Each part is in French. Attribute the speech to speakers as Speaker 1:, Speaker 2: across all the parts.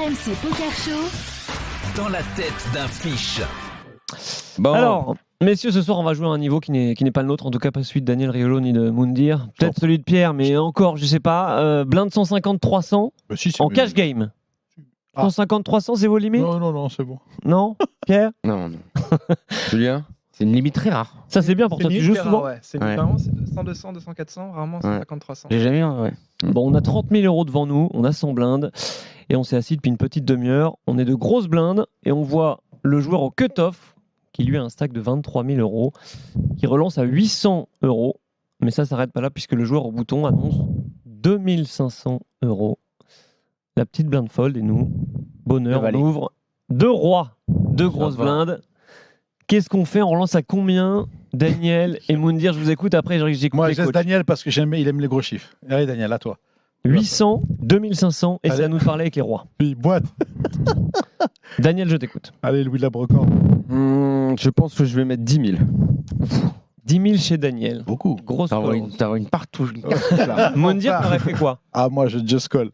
Speaker 1: RMC Poker Show.
Speaker 2: Dans la tête d'un fiche.
Speaker 3: Bon.
Speaker 4: Alors, messieurs, ce soir, on va jouer à un niveau qui n'est pas le nôtre, en tout cas pas celui de Daniel Riolo ni de Moundir. Peut-être celui de Pierre, mais encore, je sais pas. Blinde 150-300 en cash game. 150-300, c'est vos limites ?
Speaker 5: Non, c'est bon.
Speaker 4: Non, Pierre ?
Speaker 3: Non. Julien ?
Speaker 6: C'est une limite très rare.
Speaker 4: Ça, c'est bien pour toi, tu joues souvent ?
Speaker 7: Ouais. C'est
Speaker 6: Ouais.
Speaker 7: vraiment c'est 100, 200, 200, 400, rarement 150, 300.
Speaker 6: J'ai jamais eu un, ouais.
Speaker 4: Bon, on a 30 000 euros devant nous, on a 100 blindes, et on s'est assis depuis une petite demi-heure. On est de grosses blindes, et on voit le joueur au cut-off, qui lui a un stack de 23 000 euros, qui relance à 800 euros. Mais ça s'arrête pas là, puisque le joueur au bouton annonce 2500 euros. La petite blinde fold, et nous, bonheur, on ouvre deux rois, deux grosses blindes. Qu'est-ce qu'on fait ? On relance à combien ? Daniel et Moundir, je vous écoute. Après, j'écoute
Speaker 5: Moi,
Speaker 4: les
Speaker 5: je laisse
Speaker 4: coachs.
Speaker 5: Daniel parce que il aime les gros chiffres. Allez, Daniel, à toi.
Speaker 4: 800, 2500, et c'est
Speaker 5: Allez.
Speaker 4: à nous de parler avec les rois.
Speaker 5: Puis, boîte.
Speaker 4: Daniel, je t'écoute.
Speaker 5: Allez, Louis de la Brocorde.
Speaker 3: Je pense que je vais mettre 10 000.
Speaker 4: 10 000 chez Daniel.
Speaker 5: Beaucoup.
Speaker 4: Grosse
Speaker 6: T'as
Speaker 4: fold.
Speaker 6: une partout. Une carte, là.
Speaker 4: Moundir, t'aurais fait quoi ?
Speaker 5: Ah, moi, je just call.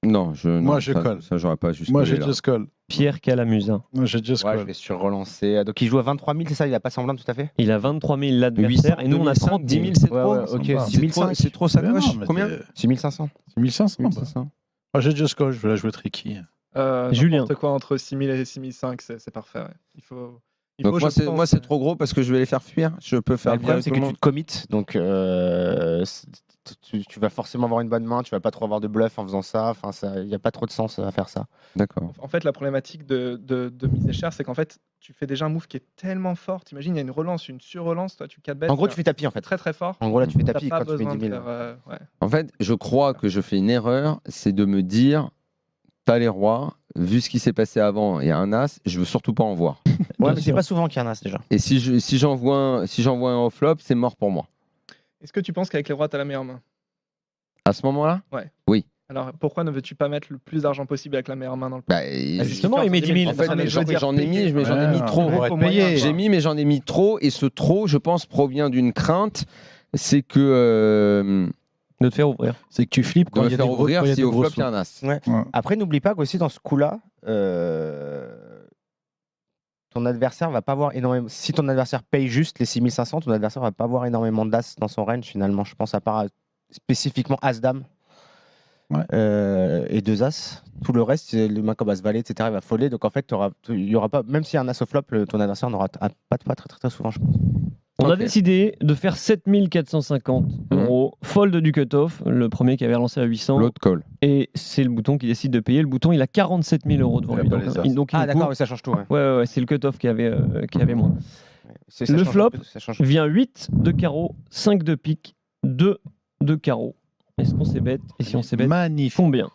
Speaker 3: Non,
Speaker 5: Moi, je
Speaker 3: ça,
Speaker 5: colle.
Speaker 3: Ça, j'aurais pas juste.
Speaker 5: Moi, je just call.
Speaker 4: Pierre Calamusa.
Speaker 5: Moi, je just
Speaker 6: Ouais, je
Speaker 5: call.
Speaker 6: vais sur-relancer. Donc il joue à 23 000, c'est ça? Il a pas semblant tout à fait?
Speaker 4: Il a 23 000 l'adversaire, et nous, on a 30 000.
Speaker 3: 10 000, c'est
Speaker 6: Ouais,
Speaker 3: trop.
Speaker 6: ouais, ok.
Speaker 5: sympa.
Speaker 6: 6 500.
Speaker 3: C'est trop sa
Speaker 5: Mais non,
Speaker 3: gauche.
Speaker 5: mais
Speaker 3: Combien
Speaker 5: t'es-
Speaker 6: 6 500.
Speaker 5: 1500.
Speaker 3: 1500.
Speaker 5: Moi, je just call. Je vais la jouer tricky.
Speaker 4: Julien.
Speaker 7: N'importe quoi entre 6000 et 6005, c'est parfait. Ouais. Il faut,
Speaker 3: Donc moi,
Speaker 7: je pense,
Speaker 3: c'est trop gros parce que je vais les faire fuir. Je peux faire
Speaker 6: Le problème, c'est que
Speaker 3: directement.
Speaker 6: tu te commits. Donc tu vas forcément avoir une bonne main. Tu vas pas trop avoir de bluff en faisant ça. Enfin, il n'y a pas trop de sens à faire ça.
Speaker 3: D'accord.
Speaker 7: En fait, la problématique de miser cher, c'est qu'en fait, tu fais déjà un move qui est tellement fort. T'imagines, il y a une relance, une sur-relance, toi, tu 4 bêtes.
Speaker 6: En gros, tu fais tapis en fait.
Speaker 7: très très fort.
Speaker 6: En gros, là, tu fais
Speaker 7: T'as
Speaker 6: tapis
Speaker 7: pas
Speaker 6: quand tu mets
Speaker 7: besoin
Speaker 6: 10
Speaker 7: de
Speaker 6: 000.
Speaker 7: faire, ouais.
Speaker 3: En fait, je crois que je fais une erreur, c'est de me dire, t'as les rois, vu ce qui s'est passé avant, il y a un as, je veux surtout pas en voir.
Speaker 6: Ouais, mais c'est
Speaker 4: sûr.
Speaker 6: pas souvent qu'il y en a déjà.
Speaker 3: Et si j'envoie un off-flop, c'est mort pour moi.
Speaker 7: Est-ce que tu penses qu'avec les rois, tu as la meilleure main?
Speaker 3: À ce moment-là,
Speaker 7: Alors pourquoi ne veux-tu pas mettre le plus d'argent possible avec la meilleure main dans le pot?
Speaker 4: Justement, il met 10 000.
Speaker 3: En fait,
Speaker 7: mais je veux dire,
Speaker 3: j'en ai mis, mais j'en ai mis
Speaker 5: Ouais,
Speaker 3: trop.
Speaker 5: on va être
Speaker 6: Au moyen,
Speaker 5: payé.
Speaker 3: J'ai mis, mais j'en ai mis trop. Et ce trop, je pense, provient d'une crainte. C'est que
Speaker 4: De te faire ouvrir.
Speaker 5: C'est que tu flippes
Speaker 3: de
Speaker 5: quand
Speaker 3: me
Speaker 5: il y a
Speaker 3: faire
Speaker 5: des gros
Speaker 3: ouvrir
Speaker 5: quand il y a
Speaker 3: si
Speaker 5: des
Speaker 3: au
Speaker 5: gros
Speaker 3: flop il y a
Speaker 5: sous.
Speaker 3: un as.
Speaker 6: Ouais.
Speaker 5: Ouais.
Speaker 6: Après, n'oublie pas qu'aussi dans ce coup-là, ton adversaire va pas avoir énormément. Si ton adversaire paye juste les 6 500, ton adversaire va pas avoir énormément d'as dans son range finalement. Je pense à part spécifiquement as-dame et 2 as. Tout le reste, c'est le main comme as-valet, etc. Il va foller. Donc en fait, il y aura pas. Même s'il y a un as au flop, ton adversaire n'aura pas très souvent, je pense.
Speaker 4: On a
Speaker 3: Ok.
Speaker 4: décidé de faire 7 450 euros. Fold du cut-off, le premier qui avait relancé à 800.
Speaker 3: L'autre call.
Speaker 4: Et c'est le bouton qui décide de payer. Le bouton, il a 47 000 euros devant
Speaker 5: Il a
Speaker 4: lui.
Speaker 5: pas
Speaker 4: Donc,
Speaker 5: les as.
Speaker 4: donc, il
Speaker 6: Ah
Speaker 4: nous
Speaker 6: d'accord,
Speaker 4: court.
Speaker 6: mais ça change tout. Ouais.
Speaker 4: Ouais, c'est le cut-off qui avait moins.
Speaker 6: Ça
Speaker 4: Le
Speaker 6: change un
Speaker 4: flop
Speaker 6: peu, ça change.
Speaker 4: Vient 8 de carreau, 5 de pique, 2 de carreau. Est-ce qu'on s'est bête ? Et si on s'est bête,
Speaker 5: Magnifique.
Speaker 4: combien ?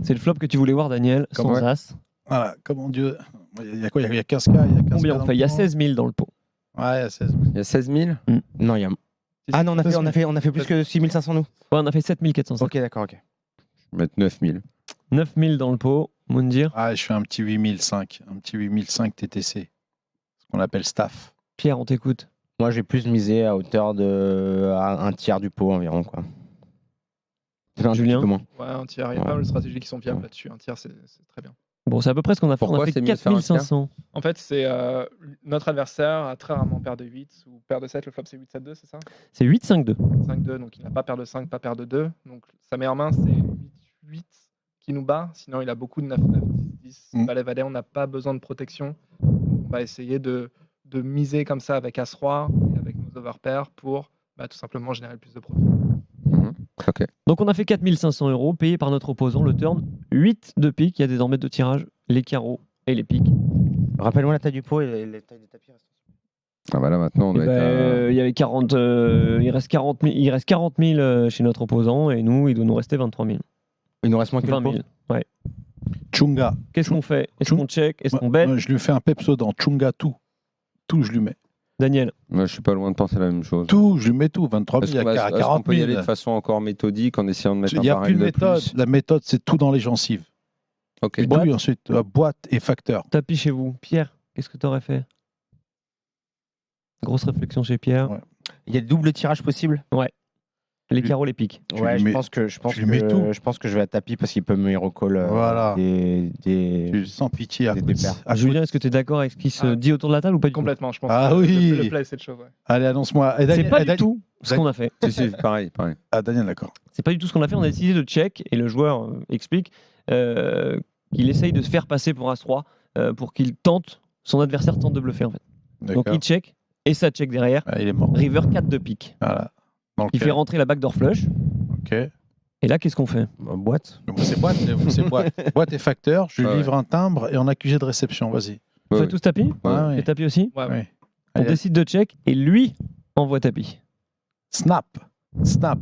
Speaker 4: C'est le flop que tu voulais voir, Daniel, sans
Speaker 5: Comment
Speaker 4: as.
Speaker 5: Voilà, comment Dieu. Il y a quoi ? Il y a 15K. Il y a 15K
Speaker 4: Combien on
Speaker 5: dans
Speaker 4: fait ? Il y a
Speaker 5: le
Speaker 4: 16 000 dans le pot.
Speaker 5: Ouais, il y a 16.
Speaker 3: Il y a 16 000.
Speaker 6: Non, il y a. Ah non, on a fait plus que 6 500 nous.
Speaker 4: Ouais, on a fait 7 450.
Speaker 6: Ok, d'accord, ok.
Speaker 3: Je vais mettre 9 000.
Speaker 4: 9 000 dans le pot. Moundir,
Speaker 5: Ah, je fais un petit 8005. Un petit 8005 TTC. Ce qu'on appelle staff.
Speaker 4: Pierre, on t'écoute.
Speaker 6: Moi, j'ai plus misé à hauteur de un tiers du pot environ, quoi.
Speaker 4: Julien
Speaker 6: Un petit peu moins.
Speaker 7: Ouais, un tiers, il y a pas mal de stratégies qui sont viables
Speaker 3: Ouais.
Speaker 7: là-dessus. Un tiers, c'est très bien.
Speaker 4: Bon, c'est à peu près ce qu'on a fait. On
Speaker 3: Pourquoi
Speaker 4: a fait
Speaker 3: c'est mieux de faire un
Speaker 4: 4 500.
Speaker 7: En fait, c'est notre adversaire a très rarement paire de 8 ou paire de 7. Le flop, c'est 8-7-2, c'est ça?
Speaker 4: C'est 8-5-2.
Speaker 7: 5-2, donc il n'a pas paire de 5, pas paire de 2. Donc sa meilleure main, c'est 8 qui nous bat. Sinon, il a beaucoup de 9, 9, 10, 10, valet, valet. On n'a pas besoin de protection. On va essayer de miser comme ça avec As-Roi et avec nos overpairs pour tout simplement générer le plus de profit.
Speaker 3: Ok.
Speaker 4: Donc on a fait 4 500 euros payés par notre opposant. Le turn, 8 de pique. Il y a désormais deux tirages, les carreaux et les piques.
Speaker 6: Rappelle-moi la taille du pot et la taille des tapis.
Speaker 3: Ah bah là maintenant on
Speaker 4: Eh
Speaker 3: doit
Speaker 4: ben,
Speaker 3: être.
Speaker 4: il y avait 40, il reste 40 000 chez notre opposant et nous, il doit nous rester 23 000.
Speaker 6: Il nous reste moins que
Speaker 4: 20
Speaker 6: le
Speaker 4: 000.
Speaker 6: pot.
Speaker 4: Ouais.
Speaker 5: Chunga.
Speaker 4: Qu'est-ce qu'on fait ? Est-ce qu'on check ? Est-ce qu'on bet ?
Speaker 5: Je lui fais un Pepso dans Chunga, tout. Tout, je lui mets.
Speaker 4: Daniel,
Speaker 3: Moi je suis pas loin de penser la même chose.
Speaker 5: Tout, je lui mets tout. 23
Speaker 3: Est-ce
Speaker 5: 000
Speaker 3: qu'on
Speaker 5: à
Speaker 3: va- est-ce qu'on
Speaker 5: 40
Speaker 3: peut y
Speaker 5: 000.
Speaker 3: aller de façon encore méthodique en essayant de mettre
Speaker 5: Il
Speaker 3: un
Speaker 5: n'y a plus
Speaker 3: baril
Speaker 5: de
Speaker 3: de
Speaker 5: méthode.
Speaker 3: plus?
Speaker 5: La méthode, c'est tout dans les gencives.
Speaker 3: Ok.
Speaker 5: Et
Speaker 4: Boîte.
Speaker 5: tout, ensuite, boîte et facteur.
Speaker 4: tapis chez vous. Pierre, qu'est-ce que tu aurais fait ? Grosse réflexion chez Pierre.
Speaker 5: Ouais.
Speaker 6: Il y a double tirage possible.
Speaker 4: les carreaux, les piques.
Speaker 5: Tu
Speaker 6: Ouais,
Speaker 5: lui
Speaker 6: je
Speaker 5: mets-
Speaker 6: pense que
Speaker 5: tu lui mets tout.
Speaker 6: je pense que je vais à tapis parce qu'il peut me recall
Speaker 5: Voilà.
Speaker 6: des
Speaker 5: Sans pitié. à
Speaker 6: des
Speaker 5: côté-
Speaker 6: paires.
Speaker 5: à
Speaker 4: Julien, est-ce que tu es d'accord avec ce qui se
Speaker 7: Ah.
Speaker 4: dit autour de la table ou pas du tout?
Speaker 7: Complètement, je pense.
Speaker 5: Ah
Speaker 7: que
Speaker 5: oui.
Speaker 7: Le play, c'est le show. Ouais.
Speaker 5: Allez, annonce-moi. Et
Speaker 4: C'est
Speaker 5: Daniel-
Speaker 4: pas
Speaker 5: et
Speaker 4: du
Speaker 5: Dan-
Speaker 4: tout ce qu'on a fait.
Speaker 3: Si, pareil.
Speaker 5: Ah, Daniel, d'accord.
Speaker 4: C'est pas du tout ce qu'on a fait. On a décidé de check et le joueur explique qu'il essaye de se faire passer pour As-3 pour qu'il tente, son adversaire tente de bluffer en fait. Donc
Speaker 5: D'accord.
Speaker 4: il check et ça check derrière.
Speaker 5: Ah, il est mort.
Speaker 4: River 4 de pique.
Speaker 5: Voilà. Dans le
Speaker 4: Il
Speaker 5: cas.
Speaker 4: fait rentrer la backdoor flush.
Speaker 5: Ok.
Speaker 4: Et là, qu'est-ce qu'on fait?
Speaker 6: boîte.
Speaker 5: C'est boîte, c'est boîte. Boîte et facteur. Je
Speaker 3: Ouais,
Speaker 5: livre un timbre et en accusé de réception. Vas-y.
Speaker 4: On
Speaker 3: Ouais,
Speaker 4: fait
Speaker 3: ouais.
Speaker 4: tous tapis?
Speaker 5: Ouais, ouais.
Speaker 4: Et tapis aussi?
Speaker 7: Ouais, ouais.
Speaker 5: Ouais.
Speaker 4: On
Speaker 5: Allez,
Speaker 4: décide de check et lui envoie tapis.
Speaker 5: Snap. Snap.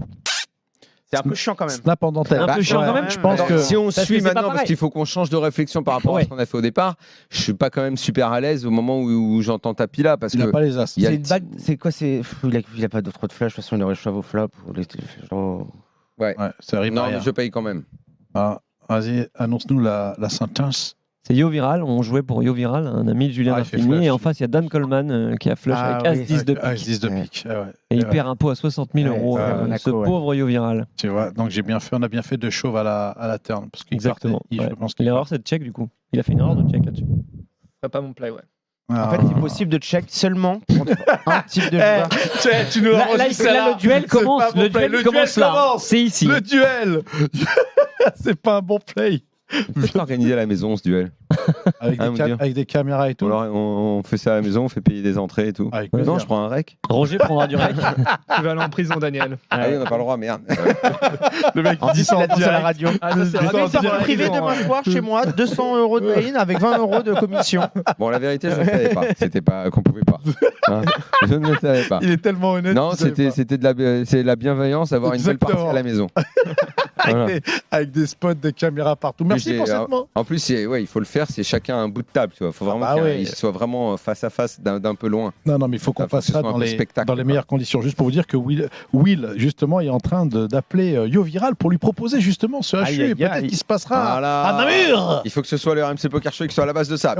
Speaker 6: C'est un peu chiant quand même.
Speaker 5: Snap en dentelle.
Speaker 4: Un peu chiant quand même.
Speaker 5: Je pense
Speaker 3: Attends,
Speaker 5: que.
Speaker 3: si on
Speaker 4: parce que
Speaker 3: suit
Speaker 4: c'est pas
Speaker 3: maintenant,
Speaker 4: pareil.
Speaker 3: parce qu'il faut qu'on change de réflexion par rapport à
Speaker 4: Ouais.
Speaker 3: ce qu'on a fait au départ, je suis pas quand même super à l'aise au moment où j'entends tapis là, parce
Speaker 5: Il n'a
Speaker 3: que
Speaker 5: pas les as.
Speaker 3: il y a
Speaker 6: C'est
Speaker 3: le
Speaker 6: une
Speaker 3: ti-
Speaker 6: bague. C'est quoi il a pas d'autres de flush. De toute façon, il aurait shove au flop. Ou
Speaker 5: Ouais, ça arrive
Speaker 3: non,
Speaker 5: derrière.
Speaker 3: mais je paye quand même.
Speaker 5: Ah, vas-y, annonce-nous la sentence.
Speaker 4: C'est Yo Viral. On jouait pour Yo Viral, un ami de Julien
Speaker 5: Ah, il fait
Speaker 4: Dartigny.
Speaker 5: flush.
Speaker 4: Et en face, il y a Dan Coleman qui a flush
Speaker 6: Ah,
Speaker 4: avec
Speaker 6: oui.
Speaker 4: As-10 de pique.
Speaker 5: As-10 de
Speaker 6: Ouais.
Speaker 5: pique. Ah ouais.
Speaker 4: Et il
Speaker 5: Ouais.
Speaker 4: perd un pot à 60 000
Speaker 6: Ouais,
Speaker 4: euros,
Speaker 6: ouais,
Speaker 4: ce
Speaker 6: Monaco, ouais.
Speaker 4: pauvre Yo Viral.
Speaker 5: Tu vois, donc on a bien fait de chauve à la turn. Parce qu'il
Speaker 4: Exactement.
Speaker 5: partait,
Speaker 4: Ouais.
Speaker 5: je pense qu'il
Speaker 4: L'erreur, c'est de check du coup. Il a fait une erreur de check là-dessus.
Speaker 7: C'est pas mon play, ouais.
Speaker 5: Ah.
Speaker 6: En fait, c'est possible de check seulement contre un type de joueur.
Speaker 5: Tu nous
Speaker 4: Là, le duel commence. Le duel commence là. C'est ici.
Speaker 5: Le duel C'est pas un bon play.
Speaker 3: On peut organiser à la maison ce duel.
Speaker 5: Avec
Speaker 3: Ah,
Speaker 5: des,
Speaker 3: mon
Speaker 5: cam-
Speaker 3: Dieu.
Speaker 5: avec des caméras et tout.
Speaker 3: On fait ça à la maison, on fait payer des entrées et tout.
Speaker 5: Avec
Speaker 3: Non,
Speaker 5: plaisir.
Speaker 3: je prends un rec.
Speaker 4: Roger prendra du rec.
Speaker 7: Tu vas aller en prison, Daniel.
Speaker 3: Ah oui, on n'a pas le droit, merde.
Speaker 5: Le mec
Speaker 6: En
Speaker 5: dit ça en
Speaker 6: dit à la
Speaker 5: direct.
Speaker 6: radio.
Speaker 7: Ah, ça, c'est
Speaker 5: Du
Speaker 7: vraiment
Speaker 5: temps
Speaker 6: Concert
Speaker 5: direct.
Speaker 6: privé demain soir chez moi, 200 euros de pay-in avec 20 euros de commission.
Speaker 3: Bon, la vérité, je ne savais pas. C'était pas qu'on pouvait pas. Hein, je ne le savais pas.
Speaker 5: Il est tellement honnête.
Speaker 3: Non,
Speaker 5: qu'il savait
Speaker 3: c'était c'est de la bienveillance d'avoir une belle partie
Speaker 5: Exactement.
Speaker 3: à la maison.
Speaker 5: pas.
Speaker 3: Voilà.
Speaker 5: Avec des spots, des caméras partout. Merci
Speaker 3: j'ai-
Speaker 5: pour cette main.
Speaker 3: En plus, il faut le faire, c'est chacun un bout de table. Il faut vraiment
Speaker 5: bah
Speaker 3: qu'il
Speaker 5: ouais.
Speaker 3: soit vraiment face à face d'un peu loin.
Speaker 5: Non, mais il faut qu'on
Speaker 3: Faut
Speaker 5: fasse
Speaker 3: que ce
Speaker 5: ça
Speaker 3: soit un
Speaker 5: dans
Speaker 3: peu
Speaker 5: les,
Speaker 3: spectacle,
Speaker 5: dans les
Speaker 3: quoi.
Speaker 5: meilleures conditions. Juste pour vous dire que Will justement, est en train d'appeler Yo Viral pour lui proposer justement ce
Speaker 6: Aïe,
Speaker 5: HU. Et
Speaker 6: aïe,
Speaker 5: peut-être
Speaker 6: aïe.
Speaker 5: qu'il se passera
Speaker 3: Voilà.
Speaker 5: à Namur.
Speaker 3: Il faut que ce soit le RMC Poker Show qui soit à la base de ça.